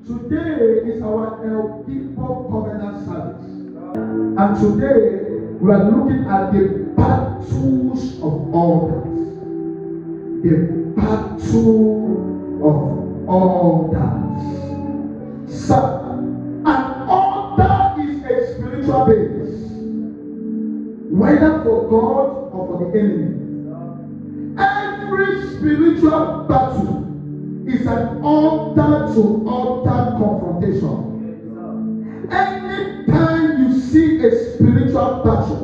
Today is our Gibbor covenant service. And today we are looking at the battles of altars. The battle of altars. So, an altar is a spiritual base, whether for God or for the enemy. Every spiritual battle is an altar-to-altar confrontation. Anytime you see a spiritual battle,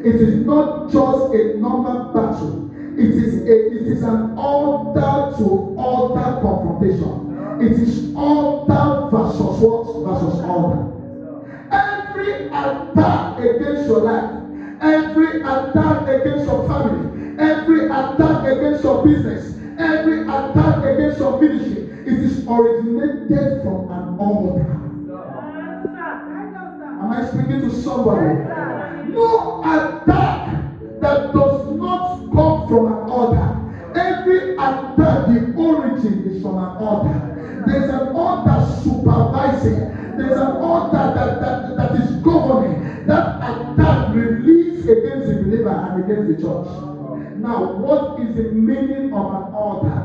it is not just a normal battle. It is an altar-to-altar confrontation. It is altar versus what? Versus altar. Every attack against your life, every attack against your family, every attack against your business, every attack against your ministry, it is originated from an altar. Am I speaking to somebody? No attack that does not come from an altar. Every attack, the origin is from an altar. There's an altar supervising. There's an altar that is governing that attack released against the believer and against the church. Now, what is the meaning of an altar?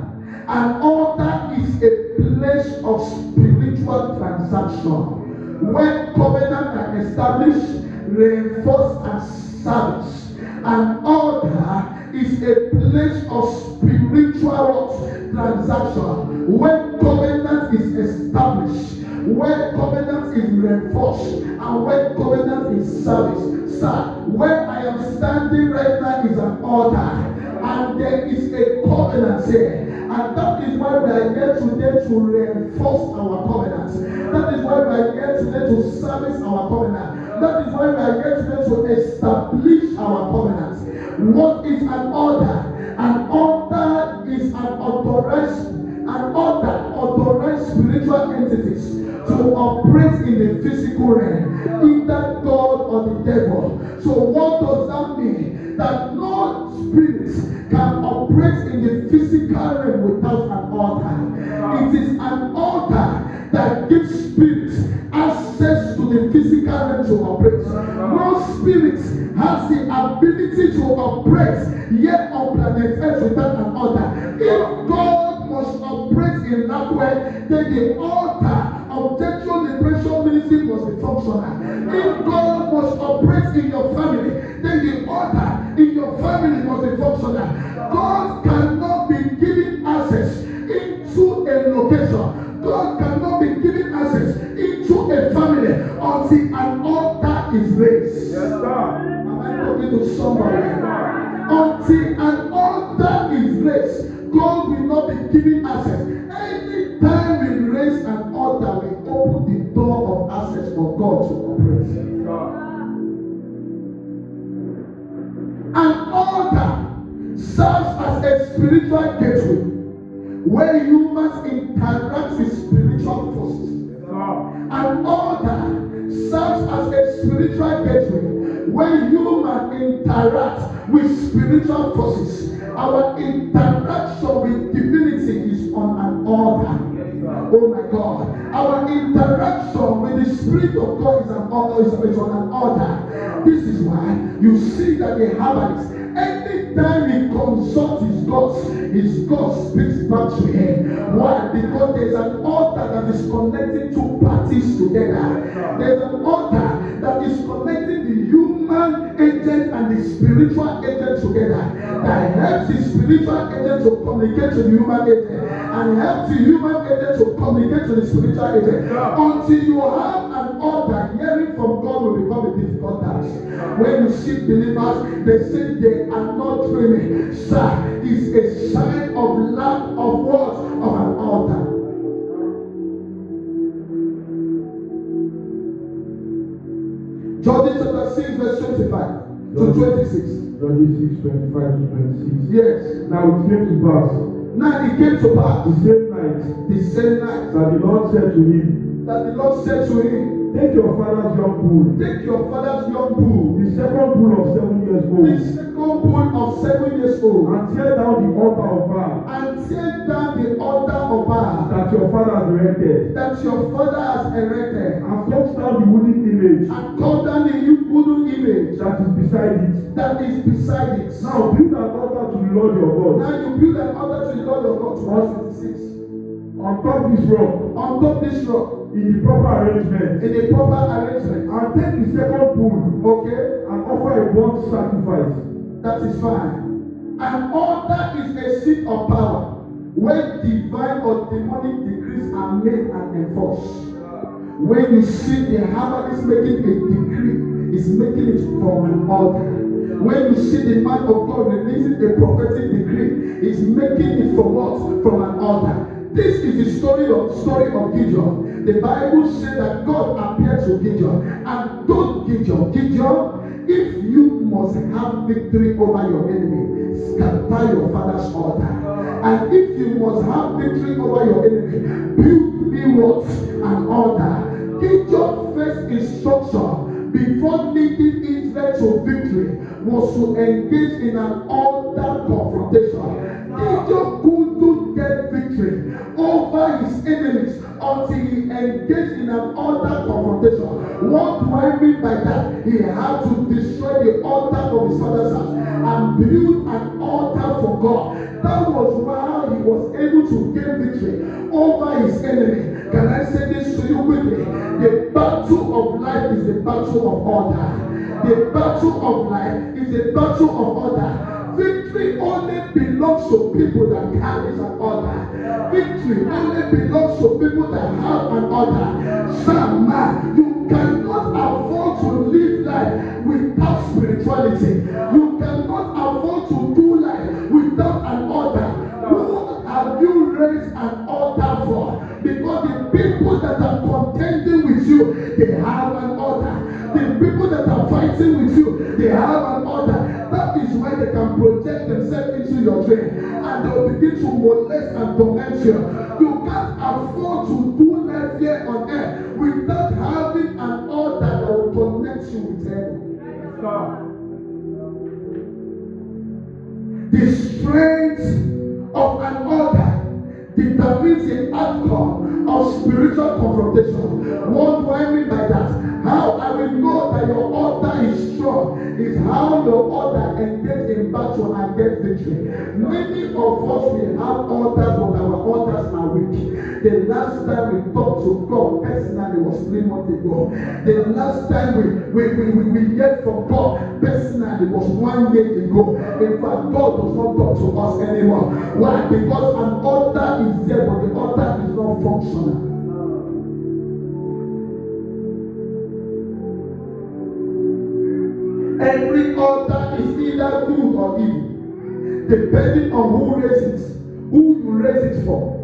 An altar is a place of spiritual transaction where covenants are established, reinforced, and serviced. An altar is a place of spiritual transaction where covenant is established, where covenant is reinforced, and where covenant is serviced. Sir, where I am standing right now is an altar, and there is a covenant here. And that is why we are here today to reinforce our covenants. That is why we are here today to service our covenant. That is why we are here today to establish our covenants. What is an altar? An altar is an authorized spiritual entities to operate in the physical realm, either God or the devil. So what does that mean? That no spirit can operate in the physical realm without an altar. It is an altar that gives spirits access to the physical realm to operate. No spirit has the ability to operate yet on planet Earth without an altar. If God must operate in that way, then the altar of Sexual Liberation Ministry must be functional. If God must operate in your family, then the altar in your family must be functional. God cannot be given access into a location. God cannot be given access into a family until an altar is raised. Yes, sir. Am I talking to somebody? Until an altar is raised, God will not be given access. Anytime we raise an altar, we open the door of access for God to operate. An altar serves as a spiritual gateway where humans interact with spiritual forces. An altar serves as a spiritual gateway where humans interact with spiritual forces. Our interaction with divinity is on an altar. Oh my God. Our interaction with the Spirit of God is on an altar. This is why you see that the herbalist, anytime he consults his God speaks back to him. Why? Because there's an altar that is connecting two parties together. There's an altar that is connecting the human agent and the spiritual agent together. That helps the spiritual agent to communicate to the human agent and helps the human agent to communicate to the spiritual agent. Until you have an altar, hearing from God will become a difficult task. When you see believers, they say they are not dreaming. Sir, is a sign of lack of what? Of an altar. Judges chapter 6 verse 25 to 26. Judges 6, 25 to 26. Yes. Now it came to pass. Now it came to pass. The same night. That the Lord said to him. Take your father's young bull. Take your father's young bull. The second bull of 7 years old. The second bull of 7 years old. And tear down the altar of Baal. And tear down the altar of Baal. That that your father has erected. That your father has erected. And cut down the wooden image. And cut down the wooden image. That is beside it. That is beside it. Now build an altar to the Lord your God. Now you build an altar to the Lord your God. Verse 26. On top this rock. On top this rock. In the proper arrangement. In the proper arrangement. And take the second bull. Okay. And offer a burnt sacrifice. That is fine. An altar is a seat of power where divine or demonic decrees are made and enforced. When you see the herbalist making a decree, is making it from an altar. When you see the man of God releasing a prophetic decree, is making it from what? From an altar. This is the story of Gibbor. The Bible says that God appeared to Gibbor and told Gibbor, if you must have victory over your enemy, scatter your father's altar. And if you must have victory over your enemy, build me what? An altar. Gibbor's first instruction before leading Israel to victory was to engage in an altar confrontation. Gibbor couldn't get victory over his enemies until he engaged in an altar confrontation. What do I mean by that? He had to destroy the altar of his father's house and build an altar for God. That was how he was able to gain victory over his enemy. Can I say this to you quickly? The battle of life is the battle of order. The battle of life is a battle of order. Victory only belongs to people that carry an order. Victory only belongs to people that have an order. Some man, you cannot afford to live life without spirituality. You cannot afford to do life without an order. Who have you raised an altar for? Because the people that are contending with you, they have an order. The people that are fighting with you, they have an order. That is why they can project themselves into your dream and they will begin to molest and torment you. You can't afford to do life here on earth without having an order that will connect you with heaven. The strength of an order determines the outcome of spiritual confrontation. What do I mean by that? How I will know that your altar is strong is how your altar engage in battle and get victory. Many of us will have altars, but our altars are weak. The last time we talked to God personally was 3 months ago. The last time we heard from God personally was 1 year ago. In fact, God does not talk to us anymore. Why? Because an altar is there, but the altar is not functional. Every altar is either good or evil, depending on who raises it, who you raise it for.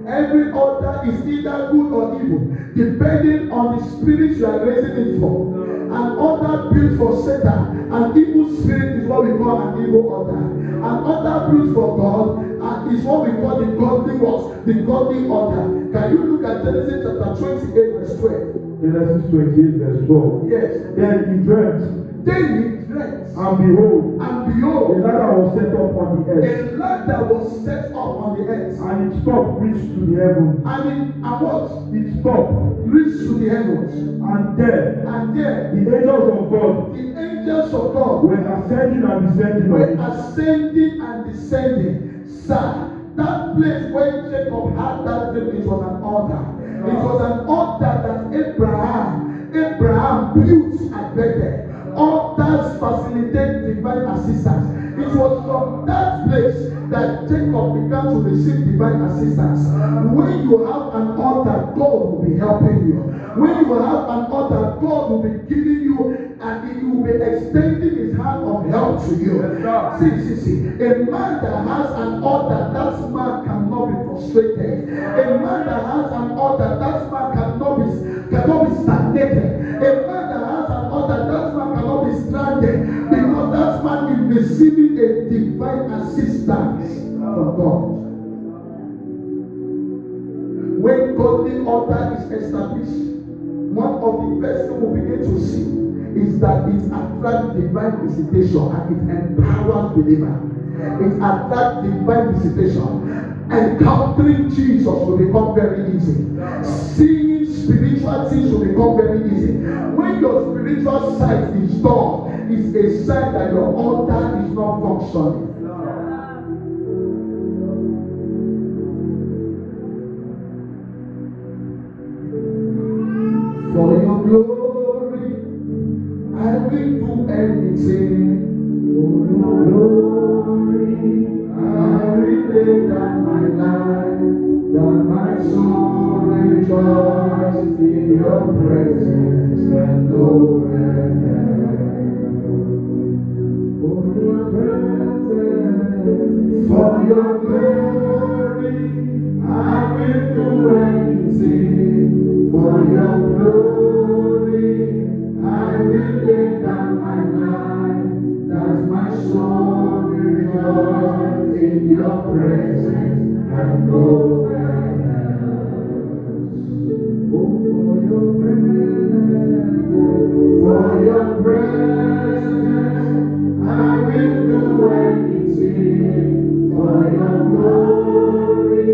Every altar is either good or evil, depending on the spirit you are raising it for. An altar built for Satan, an evil spirit, is what we call an evil altar. An altar built for God is what we call the godly works, the godly altar. Can you look at Genesis chapter 28, verse 12? Genesis 28, verse 12. Yes. Then he dreamt. Then he dreamt. And behold, a ladder was set up on the earth. A ladder was set up on the earth. And its top reached to the heavens. And what? Its top reached to the heavens. And there, the angels of God, were ascending and descending. Sir, that place where Jacob had that dream, it was an altar. It was an altar that Abraham built at Bethel. Altars facilitate divine assistance. It was from that place that Jacob began to receive divine assistance. When you have an altar, God will be helping you. When you have an altar, God will be giving you, and He will be extending His hand of help to you. See. A man that has an altar, that man cannot be frustrated. A man that has an altar, that man cannot be stagnated. A man that has an altar, that man cannot be stranded, because that man is receiving a divine assistance from God. When godly altar is established, one of the first things we begin to see is that it attracts divine visitation and it empowers believers. It attracts divine visitation. Encountering Jesus will become very easy. Seeing spiritual things will become very easy. When your spiritual sight is dull, it's a sign that your altar is not functioning. For your glory, I will do anything. For your glory, I will lay down my life, that my soul rejoices in your presence and nowhere else. For your glory, I will do anything. For your glory, I will lay down my life, that my soul rejoices in your presence and nowhere else. Oh, for your presence, I will do anything. For your glory,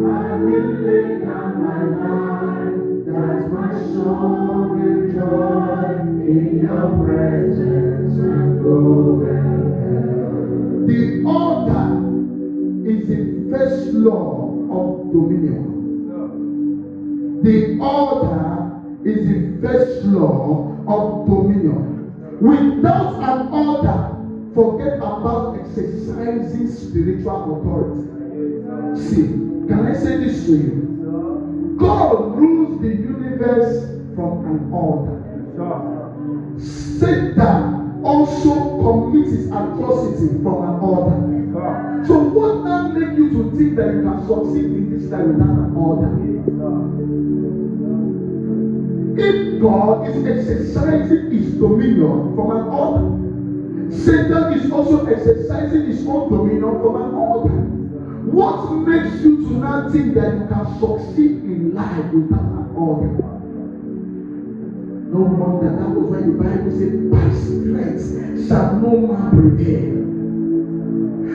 I will lay down my life, that my soul rejoices in your presence and nowhere else. The altar is the first law of dominion. The altar is the first law of dominion. Without an altar, forget about exercising spiritual authority. See, can I say this to you? God rules the universe from an altar. Satan also commits his atrocity from an altar. So what now make you to think that you can succeed in this life without an altar? If God is exercising his dominion from an altar, Satan is also exercising his own dominion from an altar. What makes you to not think that you can succeed in life without an altar? No wonder that was why the Bible said, by strength shall no man prevail.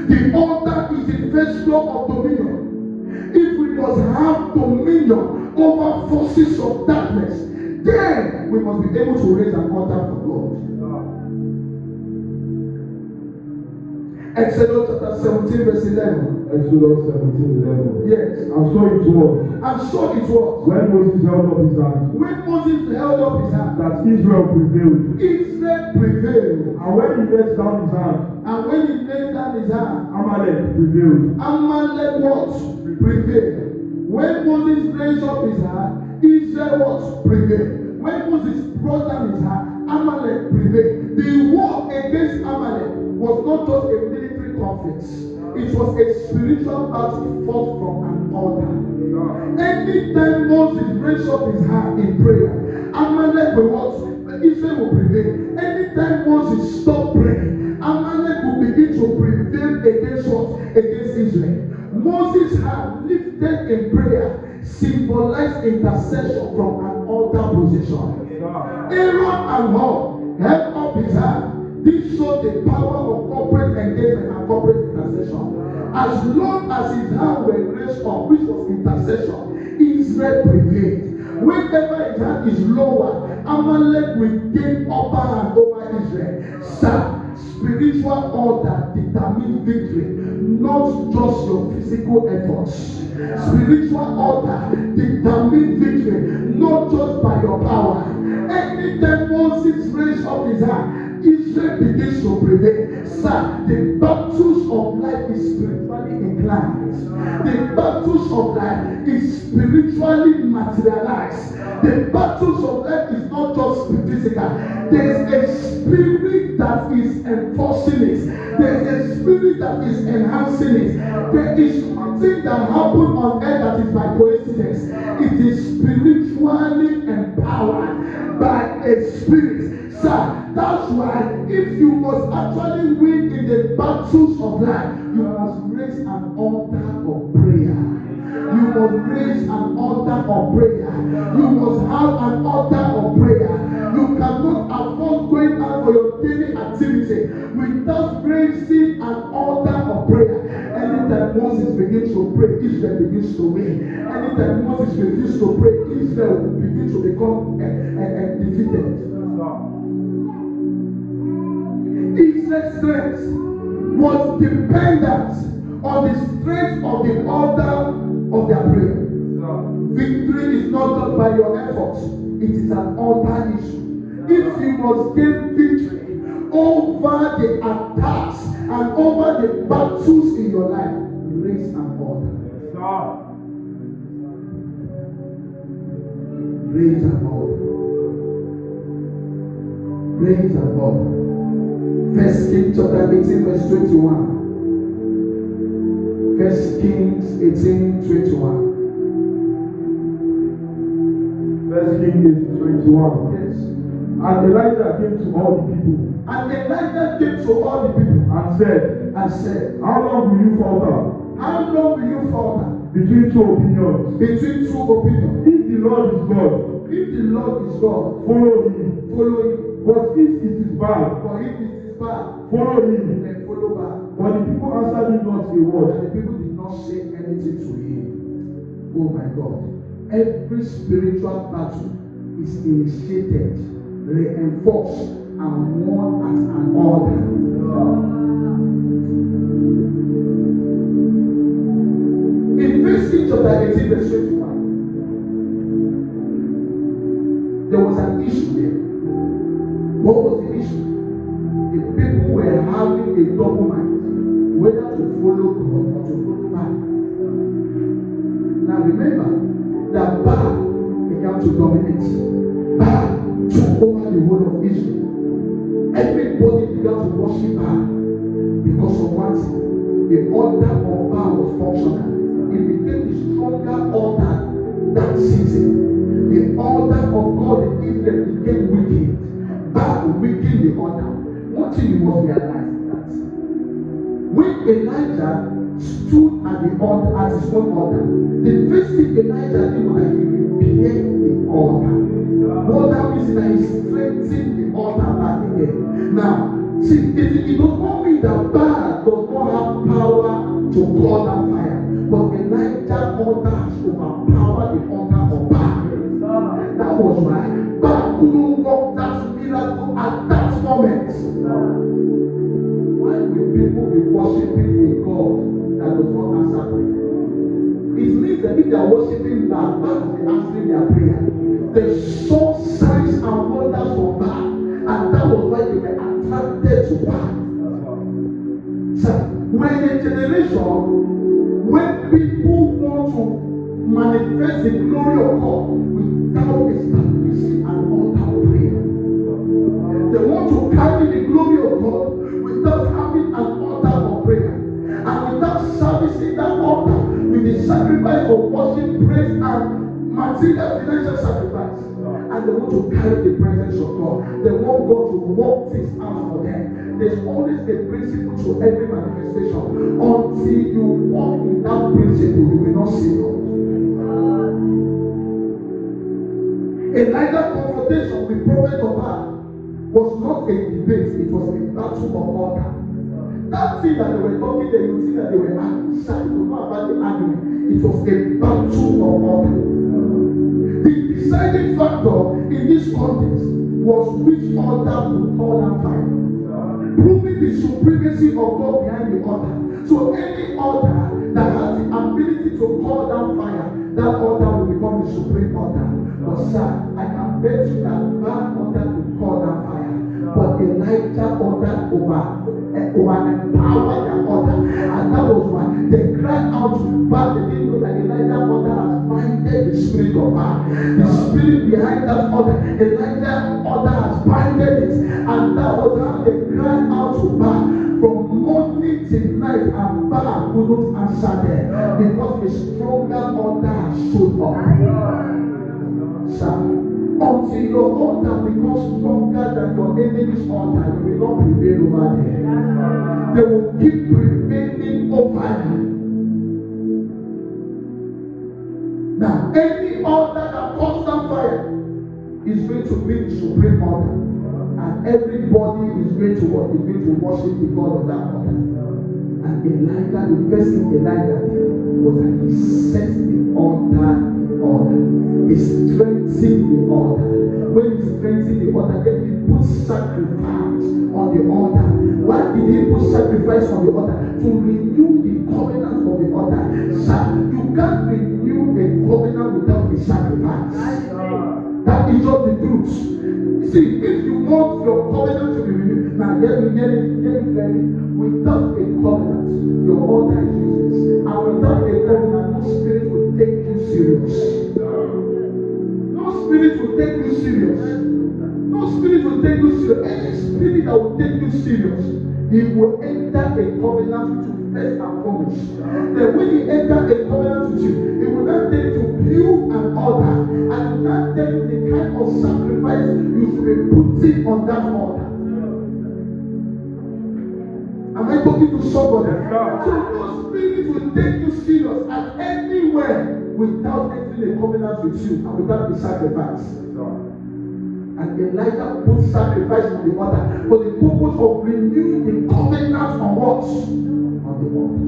The altar is the first law of dominion. If we must have dominion over forces of darkness, then we must be able to raise an altar for God. Exodus chapter 17 verse 11. Exodus 17:11. Yes. And so it was. And so it was. When Moses held up his hand. When Moses held up his hand. That Israel prevailed. Israel prevailed. And when he let down his hand. And when he laid down his hand. Amalek prevailed. Amalek what? Prevailed. When Moses raised up his hand, Israel what? Prevailed. When Moses brought down his hand, Amalek prevailed. The war against Amalek was not just a military conflict. It was a spiritual battle fought from an altar. Anytime Moses raised up his hand in prayer, Amalek will what? Israel will prevail. Anytime Moses stopped praying, Amalek will begin to prevail against what? Against Israel. Moses' hand lifted in prayer symbolized intercession from an altar position. Aaron and Hur held up his hand. This shows the power of corporate engagement and corporate intercession. As long as his hand were raised up, which was intercession, Israel prevailed. Whenever his hand is lower, Amalek will gain upper hand over Israel. Sir, spiritual order determines victory, not just your physical efforts. Spiritual order determines victory, not just by your power. Anytime Moses raised up his hand, Israel begins to prevail. Sir, the battles of life is spiritually inclined. The battles of life is spiritually materialized. The battles of life is not just physical. There is a spirit that is enforcing it. There is a spirit that is enhancing it. There is nothing that happened on earth that is by coincidence. It is spiritually empowered by a spirit. Sir, that's why if you must actually win in the battles of life, you must raise an altar of prayer. You must raise an altar of prayer. You must have an altar of prayer. You cannot afford going out for your daily activity without raising an altar of prayer. Anytime Moses begins to pray, Israel begins to win. Anytime Moses begins to pray, Israel will begin to become defeated. Israel's strength was dependent on the strength of the order of their prayer. Victory is not done by your efforts, it is an order issue. If you must gain victory over the attacks and over the battles in your life, raise an order. Raise an order. Raise an order. First Kings chapter 18 verse 21. First Kings 18:21. First Kings 18:21. Yes. And Elijah came to all the people. And Elijah came to all the people And said, how long will you falter? How long will you falter? Between two opinions. Between two opinions. If the Lord is God, If the Lord is God, follow him. follow him. But if it is bad, But if it is bad, follow him. then follow back. But the people answered him not a And word. the people did not say anything to him. Oh my God. Every spiritual battle is initiated, reinforced, and won as an order. In First Kings chapter 18 verse 21, there was an issue there. What was the issue? The people were having a double mind, whether to follow God or to follow Baal. Now remember that Baal began to dominate. Baal took over the whole of Israel. Everybody began to worship Baal because of one thing. The order of Baal was functional. It became the stronger order that season. The order of God in Israel became wicked. Baal weakened the order. One thing you must realize is that when Elijah stood at the altar, at his own altar, the first thing Elijah did was that he repaired the altar. What that means is that he strengthened the altar back again. Now, see, it does not mean that Baal does not have power to call down fire, but Elijah's altar has overpowered the altar of Baal. That was why Baal couldn't work that miracle at that moment. Why will people be worshiping a God that does not answer prayer? It means that if they are worshiping Baal, Baal will be answering their prayer. They saw signs and wonders from Baal, and that was why they were attracted to Baal. So, when a generation, when people want to manifest the glory of God without establishing an altar of prayer, they want to carry the glory of God without having an altar of prayer, and without servicing that altar with the sacrifice of worship, praise, and material financial sacrifice. And they want to carry the presence of God. They want God to work things out for them. There's always a principle to every manifestation. Until you walk in that principle, you will not see God. Elijah's confrontation with prophet of Baal was not a debate, it was a battle of order. That thing that they were talking there, you see that they were arguing. It was not about the argument, it was a battle of order. The deciding factor in this context was which order would call down fire, proving the supremacy of God behind the order. So any order that has the ability to call down fire, that order will become the supreme order. But sir, I can bet you that Baal order will call down fire, but Elijah ordered over empower their order, and that was why they cried out to Baal. They didn't know that Elijah order has binded the spirit of Baal. The spirit behind that order, Elijah order has binded it, and that was how they cried out to Baal from morning till night, and Baal couldn't answer them because a stronger order has stood up. Sir, until your order becomes stronger than your enemy's order, you will not prevail over them. They will keep prevailing over you. Now, any order that comes down fire is going to be the supreme order, and everybody is going to worship the God of that order. I And Elijah, the first thing Elijah did was that he set the altar in order. He strengthened the altar. When he strengthened the altar, then he put sacrifice on the altar. Why did he put sacrifice on the altar? To renew the covenant of the altar. Sir, you can't renew a covenant without a sacrifice. That is just the truth. See, if you want your covenant to be renewed, now get me clearly. Without a covenant, your altar is useless. And without a covenant, no spirit will take you serious. No spirit will take you serious. No spirit will take you serious. Any spirit that will take you serious, he will enter a covenant with you first and foremost. Then when he enters a covenant with you, he will not take you to build an altar and will not tell you the kind of sacrifice you should be putting on that altar. Am I talking to somebody? So no spirit will take you serious at anywhere without entering a covenant with you and without the sacrifice. And Elijah put sacrifice on the altar for the purpose of renewing the covenant on what? On the altar.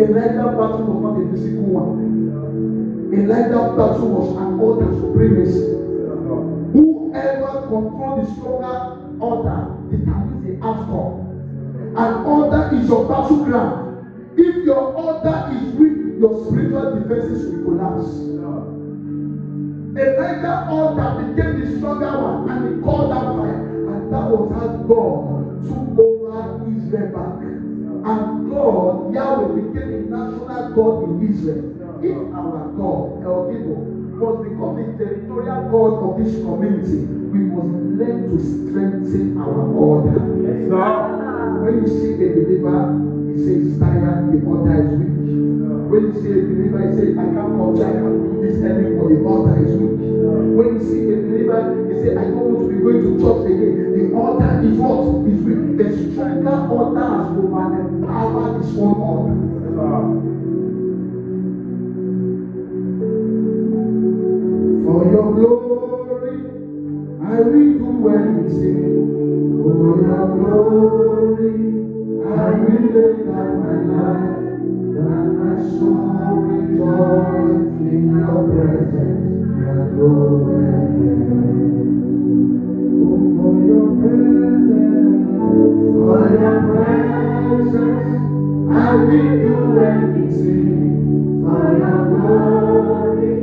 Elijah's battle was not a physical one. Elijah's battle was an altar supremacy. Whoever controls the stronger altar determines the outcome. An altar is your battleground. If your altar is weak, your spiritual defenses will collapse. Elijah's altar became the stronger one, and he called out fire, and that was how God took over Israel back. And God, Yahweh, became the national God in Israel. If our God, El Gibbor, must become the territorial God of this community, we must learn to strengthen our altar. When you see a believer, he says tired, the altar is weak. When you see a believer, he says, I can't come, I can't do this anymore, the altar is weak. When you see a believer, he says, I don't want to be going to church again, the altar is what? Is weak. A stronger altar has overpowered his own altar. For your glory, I will do anything. For your glory, I will lay down my life. That my soul rejoices in your presence. And nowhere for your presence, I will do anything. For your glory,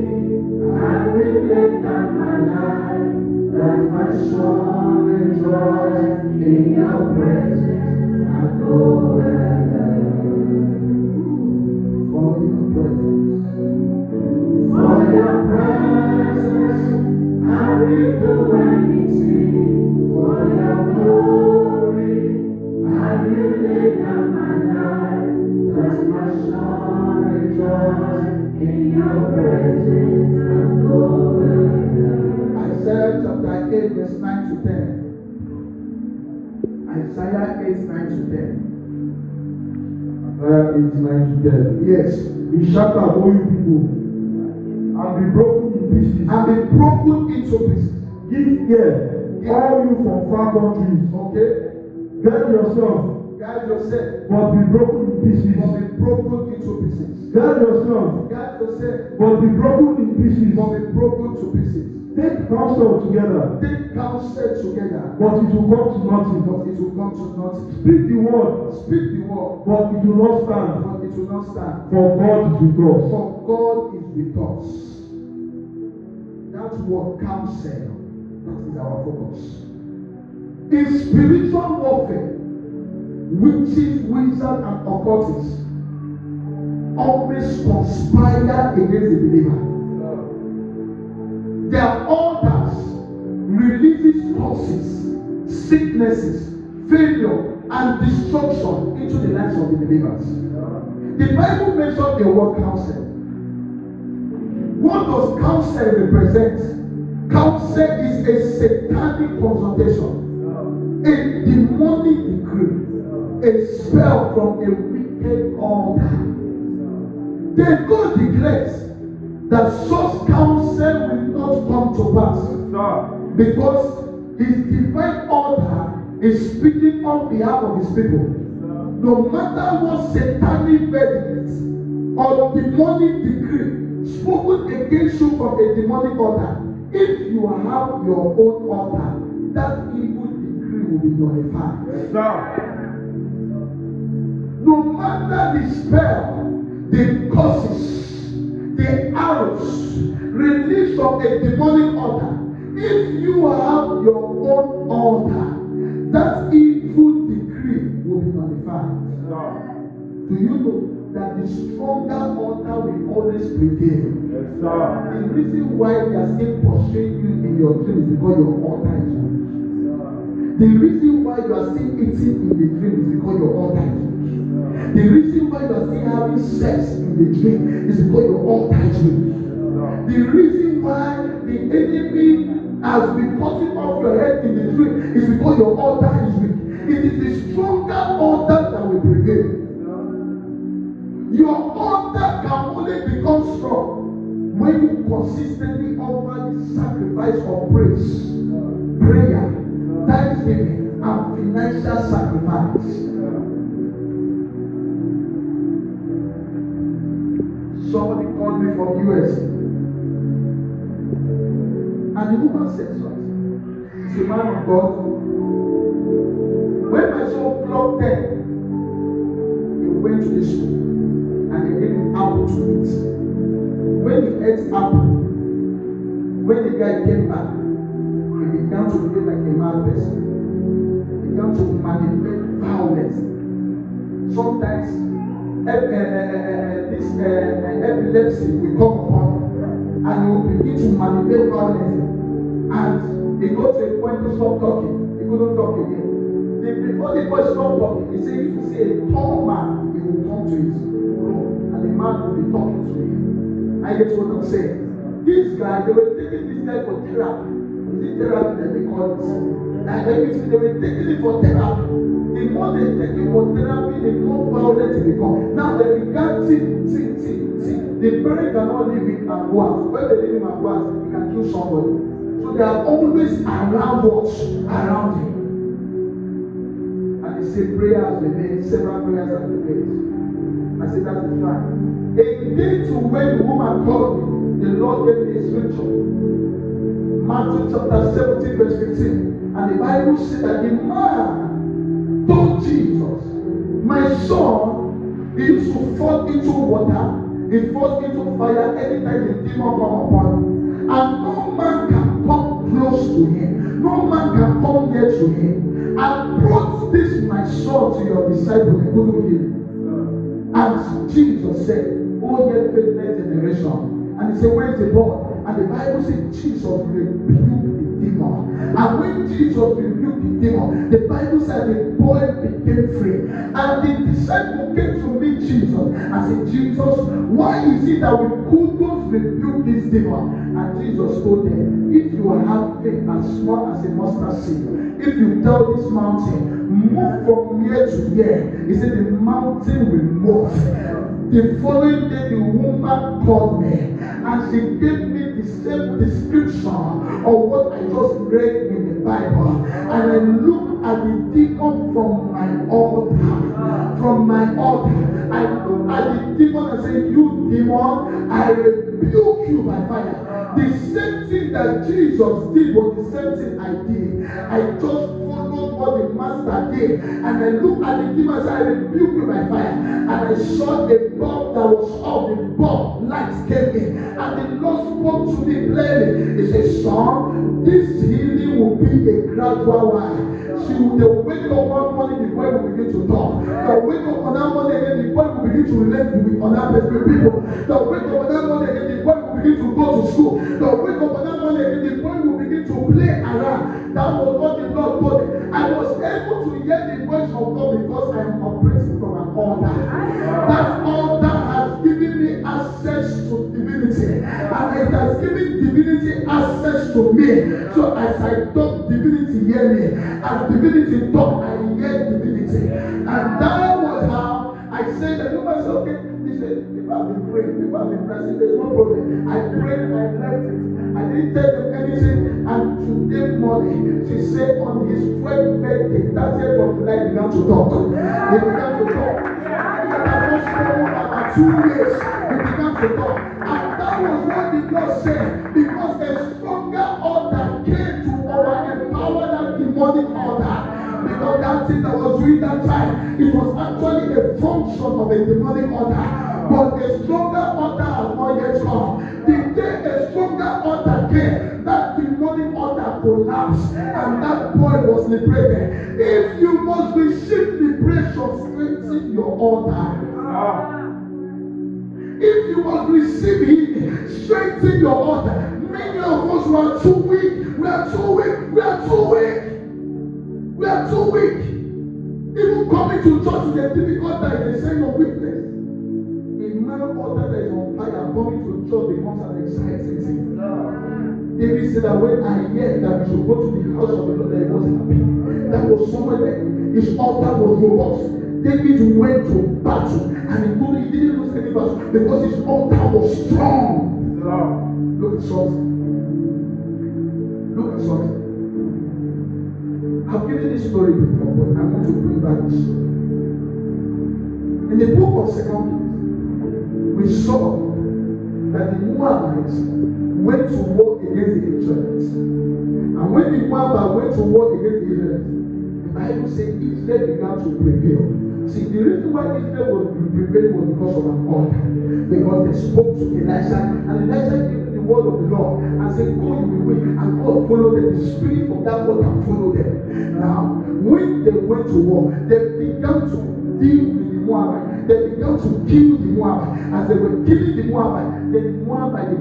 I will lay down my life. That my soul rejoices in your presence. And nowhere for your presence, I will do anything. For your glory, I will lay down my life. That my soul rejoices in your presence and nowhere. Isaiah chapter 8, verse 9 to 10. Isaiah 8, 9 to 10. Isaiah 8, 9 to 10. Yes. Be shattered, all you people, and be broken in pieces. And be broken into pieces. Give ear, all you from far countries. Okay. Guide yourself, but be broken in pieces. But be broken into pieces. Guide yourself, but be broken in pieces. But be broken to pieces. Take counsel together. But it will come to nothing. Speak the word. But it will not stand. For God is with us. That's what counsel. That is our focus. In spiritual warfare, witches, wizards, and occultists always conspire against the believer. Their altars releases curses, sicknesses, failure, and destruction into the lives of the believers. The Bible mentions the word counsel. What does counsel represent? Counsel is a satanic consultation, a demonic decree, a spell from a wicked altar. Then God declares that such counsel will not come to pass because his divine altar is speaking on behalf of his people. No matter what satanic verdict or demonic decree spoken against you from a demonic altar, if you have your own altar, that evil decree will be nullified. No matter the spell, the curses, the arrows released from a demonic altar, if you have your own altar, that evil decree will be nullified. Do you know that the stronger altar will always prevail? Yes, sir. The reason why they are still pursuing you in your dream is because your altar is weak. The reason why you are still eating in the dream is because your altar is weak. The reason why you are still having sex in the dream is because your altar is weak. The reason why the enemy has been cutting off your head in the dream is because your altar is weak. It is the stronger altar that will prevail. Your altar can only become strong when you consistently offer the sacrifice of praise, prayer, thanksgiving, and financial sacrifice. Somebody called me from US, and the woman said something. He's a man of God. When my son clocked 10, he went to the school and they gave him apple to eat. When he ate apple, when the guy came back, he began to behave like a mad person. He began to manipulate violence. Sometimes this epilepsy will come upon him and he will begin to manipulate violence. And he got to a point to stop talking. He couldn't talk again. Before the boy stopped talking, he said, if you see a tall man, he will come to his room and the man will be talking to him. I get what I'm saying. This guy, they were taking this guy for therapy. Is it therapy that they call it? And they were taking it for therapy. The more they take it for therapy, the more violent it becomes. Now they began see. The parent cannot leave him and go out. When they leave him and go out, he can kill somebody. So they are always around us, around him. And they say prayer has been made, several prayers have been made. I said that is fine. A day to when the woman called me, the Lord gave me a scripture. Matthew chapter 17, verse 15. And the Bible said that the man told Jesus, my son, he used to fall into water, he falls into fire anytime the demon come upon him. And no man can come close to him. No man can come near to him. I brought this my son to your disciples, they couldn't heal him. And Jesus said, oh ye faithless generation. And he said, where is the boy? And the Bible said Jesus rebuked the demon. And when Jesus rebuked the demon, the Bible said the boy became free. And the disciple came to meet Jesus and said, Jesus, why is it that we couldn't rebuke this demon? And Jesus told them, if you have faith as small as a mustard seed, if you tell this mountain, move from here to here, he said the mountain will move. The following day, the woman called me and she gave me the same description of what I just read in the Bible. And I looked at the demon from my altar. From my altar, I looked at the demon and said, you demon, I rebuke you by fire. The same thing that Jesus did was the same thing I did. I just followed what the master did. And I looked at the demon and said, I rebuke you by fire. And I saw a bulb that was off. The bulb light came in. And the Lord spoke to me clearly. He said, son, this healing will be a gradual one. They'll wake up one morning, the boy will begin to talk. They'll wake up on that morning again, the boy will begin to relate with other people. They'll wake up on that morning again, the boy will begin to go to school. They'll wake up on that morning again, the boy will begin to play around. That was what the Lord told me. I was able to hear the voice of God because I am operating from an altar. That altar has given me access to divinity. And it has given divinity access to me. So as I talk, divinity hear me. As divinity talk, I hear divinity. And that was how I said that you must say, okay, he said, people have been praying, people have been pressing, there's no problem. I prayed, I left it. I didn't tell them anything. And today morning, she said on his 12th birthday, 30th of July, he began to talk. He began to talk. He had not spoken about 2 years. He began to talk. And that was what the Lord said. Because a stronger order came to empower that demonic order. Because that thing that was doing that time, it was actually a function of a demonic order. But a stronger order has not yet come. The day a stronger order came, that demonic order collapsed and that boy was liberated. If you must receive liberation, strengthen your order. If you must receive healing, strengthen your order. Many of us were too weak. We are too weak. We are too weak. We are too weak. Even coming to church is a difficult time. It's a sign of weakness. A man order that is on fire coming to church becomes an exciting thing. David said that when I heard that we should go to the house of the Lord, that he wasn't happy. That was somewhere that his altar was robust. David went to battle and he didn't lose any battle because his altar was strong. Look at something. Look at something. I've given this story before, but I want to bring back this story. In the book of 2 Kings, we saw that the Moabites went to war against the Israelites. And when the Moabites went to war against the Israelites, the Bible says Israel began to prevail. See, the reason why Israel was prevailing was because of an order. Because they spoke to Elisha, and Elisha gave them the word of the Lord and said, go, you will win. And God followed them. The spirit of that water followed them. Now, when they went to war, they began to deal with the Moabites. They began to kill the Moabites. As they were killing the Moabites, the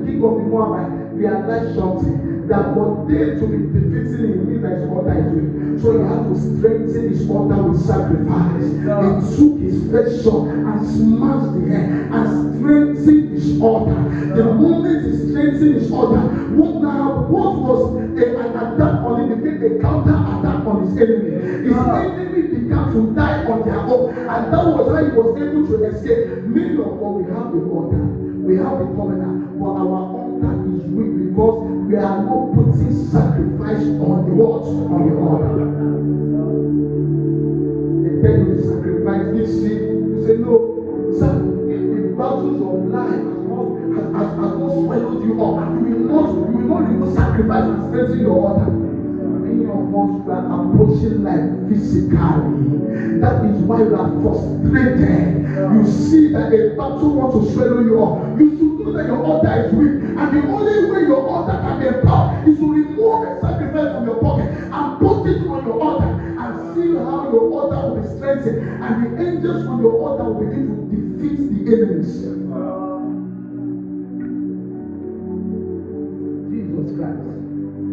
king of the Moabites, realized something. That for them to be defeating him means that his order is weak. So he had to strengthen his order with sacrifice. He took his first sword and smashed the head and strengthened his order. The moment he strengthened his order, what was an attack on him became a counter attack on his enemy. His enemy began to die on their own, and that was how he was able to escape. Many of us, we have the order, we have the covenant, but our order is weak because we are not putting sacrifice on the what? On the altar. They tell you to sacrifice this seed. You say, no, sir, if the battles of life has not swallowed you up, you will not remove sacrifice and strengthen your altar. Many of us are approaching life physically. That is why you are frustrated. You see that a battle wants to swallow you up. You should know that your altar is weak. And the only way your altar can be empowered is to remove a sacrifice from your pocket and put it on your altar and see how your altar will be strengthened. And the angels on your altar will begin to defeat the enemies. Jesus Christ.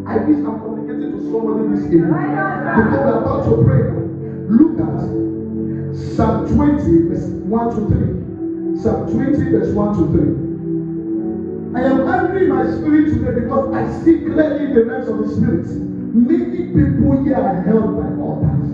I wish I'm communicating to somebody this evening. Because we're about to pray. Look at Psalm 20, verse 1 to 3. Psalm 20, verse 1 to 3. I am angry in my spirit today because I see clearly the realms of the spirit. Many people here are held by altars.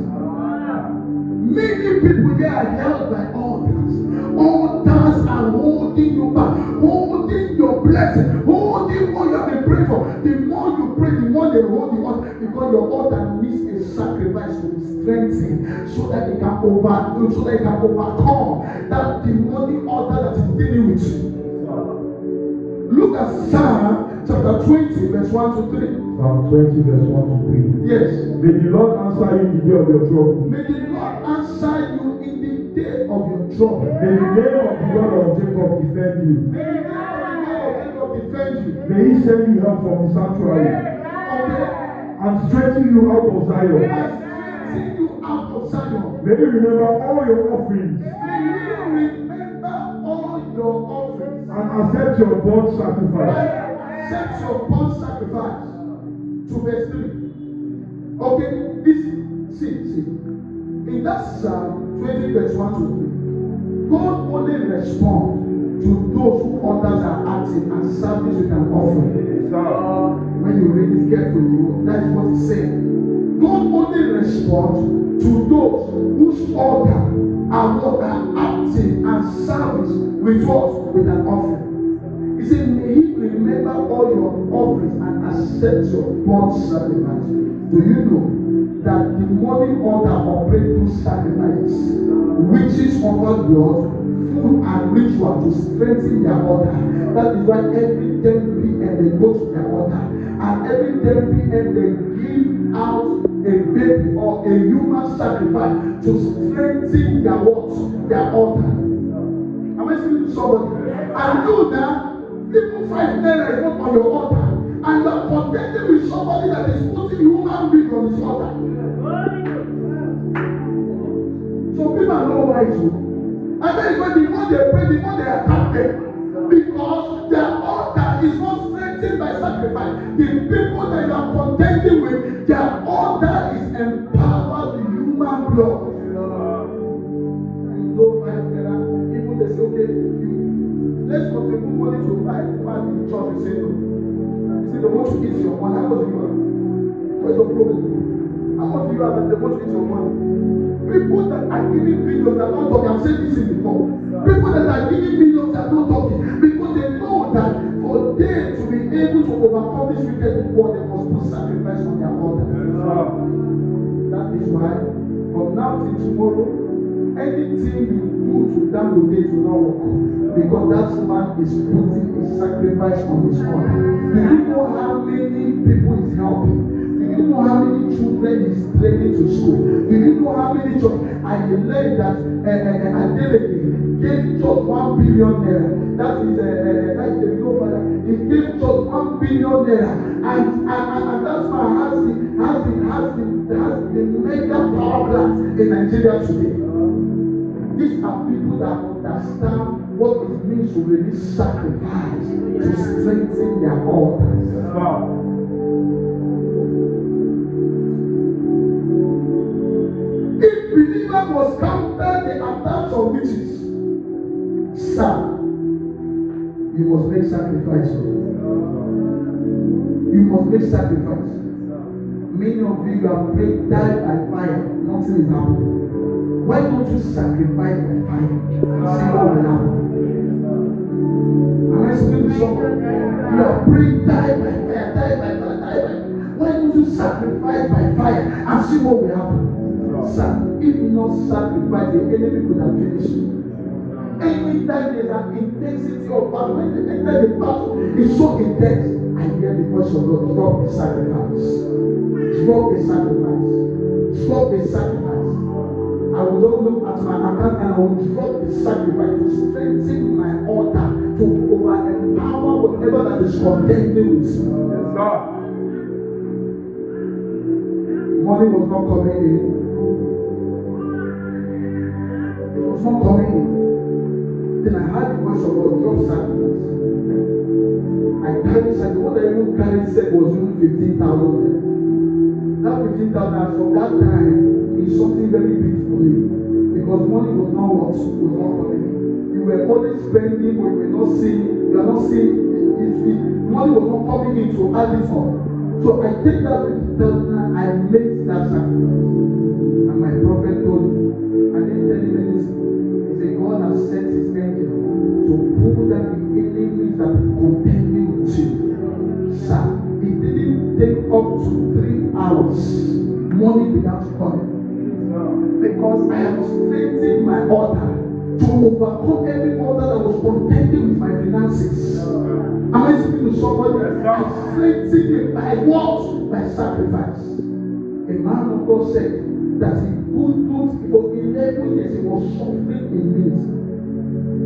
Many people here are held by altars. Altars are holding you back, holding your blessing, holding what you have been praying for. The more you pray, the more they hold the altar, because your altar needs a sacrifice to be strengthened so that it can overcome that demonic altar that is dealing with you. Look at Psalm chapter 20, verse 1 to 3. Psalm 20, verse 1 to 3. Yes. May the Lord answer you in the day of your trouble. May the Lord answer you in the day of your trouble. May the name of the God of Jacob defend you. May the name of the God of Jacob defend you. May he send you help from the sanctuary. Okay. And strengthen you out of Zion. And strengthen you out of Zion. May you remember all your offerings. May you remember all your offerings. And accept your burnt sacrifice. Accept your burnt sacrifice. To verse 3. Okay, see. In that Psalm 20, verse 1 to 3, God only responds to those who others are acting and service with an offering. When you read it carefully, that is what he's saying. God only responds to those whose altar are acting and service with what? With an offering. He said, may he remember all your offerings and accept your burnt sacrifice. Do you know that the money altar operates through sacrifices? Witches offer blood, food, and ritual to strengthen their altar. That is why every 10 p.m. they go to their altar, and every 10 p.m. they give out a baby or a human sacrifice to strengthen their what? Their altar. Am I speaking to somebody? And you now, even 5 naira is not on your altar, and you are contending with somebody that is putting human being on his altar. So people are not wise. And that is when the more they pray, the more they attack them. Because their altar is not strengthened by sacrifice. The people that you are contending with, their altar is empowered with human blood. You know, 5 naira, people they say, okay, let's contribute money to buy food in church. You say no. You say they want to eat your money. How much do you have? What's your problem? How much do you have that they want to eat your money? People that are giving millions are not talking. I've said this before. People that are giving millions are not talking because they know that for them to be able to overcome this wicked world, they must put sacrifice on their altar. That is why from now till tomorrow, anything you do to Dangote will not work because that man is putting a sacrifice on his altar. Do you know how many people is helping? Do you know how many children is training to school? Do you know how many children? I learned that Adeleke gave just 1 billion naira. That is the real father. He gave just 1 billion naira, and that man has the mega power plant in Nigeria today. These are people that understand what it means to really sacrifice to strengthen their altars. If believer must counter the attacks of witches, sir, you must make sacrifice. You must make sacrifice. Many of you have prayed, die by fire, nothing is happening. Why don't you sacrifice by fire? See what will happen. Am I speaking to someone? You are praying, die by fire, die by fire, die by fire. Why don't you sacrifice by fire and see what will happen? Sir, if not sacrifice, the enemy could have finished you. Anytime there's an intensity of battle, when they enter the battle, it's so intense. I hear the voice of God, drop the sacrifice. Drop the sacrifice. Drop the sacrifice. I will not look at my account and I will drop the sacrifice to strengthen my altar, to over-empower whatever that is contending with me. Money was not coming in. It was not coming in. Then I heard the voice of God, drop sacrifice. I carried sacrifice. What I even carried said was even 15,000. That 15,000 from that time is something very big for me. Because money was not what was not coming in. You were always spending, but you were not seeing, you are not seeing money was not coming in to add it on. So I take that 15,000 and I made that sacrifice. And my prophet told me, and then tell him this. God has sent his angel to pull down the enemies that are contending with you. Sir, it didn't take up to 3 hours. Money began to come. Because I have strengthened my altar to overcome every altar that was contending with my finances. Am I speaking to somebody? I strengthened it by what? By sacrifice. A man of God said that he could not, for 11 years he was suffering in ministry.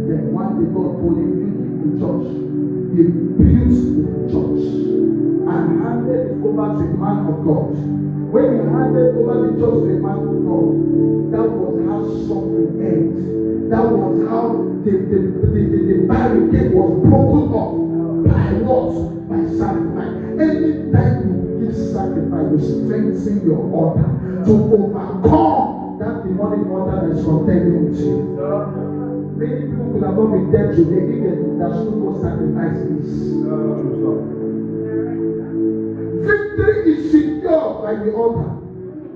Then one day God told him, build the church. He built the church and handed it over to a man of God. When he handed over the church to a man of God, that was how suffering ended. That was how the barricade was broken off. By what? By sacrifice. Anytime you give sacrifice, you strengthen your altar to overcome that demonic altar that is contending with you. Many people could have not been dead today if they understood what sacrifice is. Victory is secured by the altar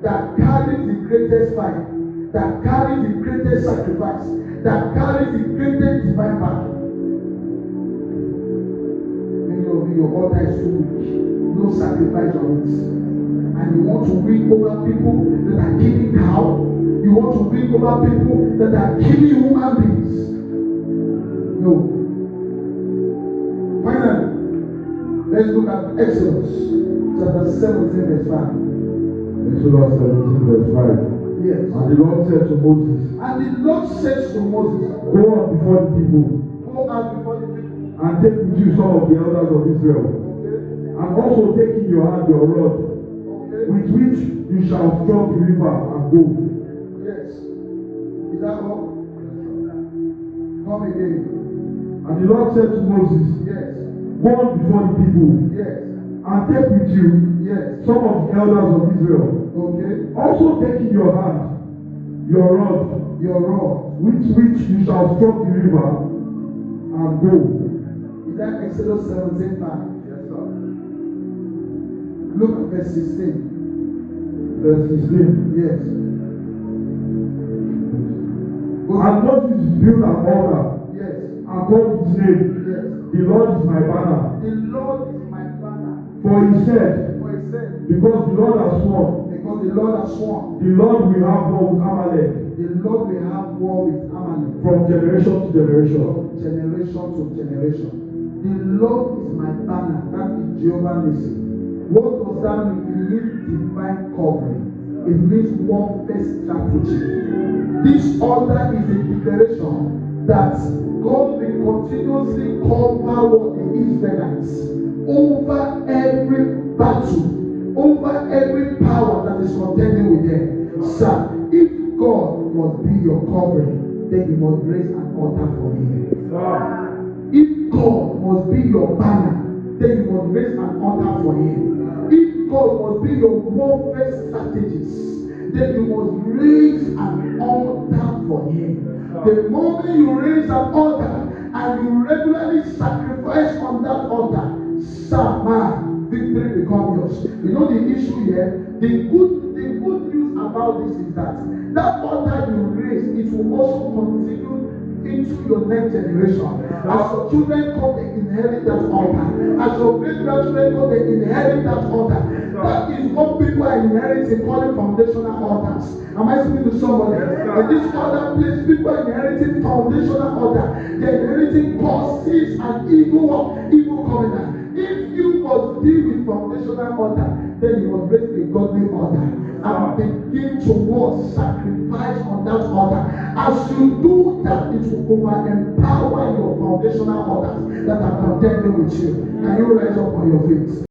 that carries the greatest fire, that carries the greatest sacrifice, that carries the greatest divine battle. Many of you your altar is too weak. No sacrifice on it. And you want to win over people that are killing cow. You want to win over people that are killing human beings. No. Finally, let's look at Exodus chapter 17 verse 5. Exodus 17 verse 5. Yes. And the Lord said to Moses, And the Lord says to Moses, go out before the people, go out before the people, and take with you some of the elders of Israel, okay, and also take in your hand your rod, okay, with which you shall strike the river and go. yes. Is that all? Come again. And the Lord said to Moses, Yes. go on before the people, Yes. and take with you Yes. some of the elders of Israel. Okay. Also take in your hand your rod, with which you shall strike the river and go. Is that Exodus 17:5? Yes, sir. Look at verse 16. Verse 16. Yes. And Moses built an altar Yes. and called his name, Yes. the Lord is my banner. The Lord is my banner. For he said, because the Lord has sworn, the Lord will have war with Amalek. The Lord will have war with Emmanuel. From generation to generation. From generation to generation. The Lord is my banner. That is Jehovah Nissi. What does that mean? It means divine covering. It means warfare strategy. This order is a declaration that God will continuously cover what the Israelites over every battle, over every power that is contending with them. Sir, if God must be your covering, then you must raise an altar for him. If God must be your banner, then you must raise an altar for him. If God must be your warfare strategist, then you must raise an altar for him. The moment you raise an altar and you regularly sacrifice on that altar, man, victory becomes yours. You know the issue here? The good news about this is that altar you raise, it will also continue into your next generation. As your children come, they inherit that altar. As your great grandchildren come, they inherit that altar. That is what people are inheriting, calling foundational altars. Am I speaking to somebody? In this other place, people are inheriting foundational altar. They are inheriting curses and evil covenant. If you must deal with foundational altar, then you must raise a godly altar and begin to sacrifice on that altar. As you do that, it will empower your foundational altars that are contending with you. Can you rise up on your feet?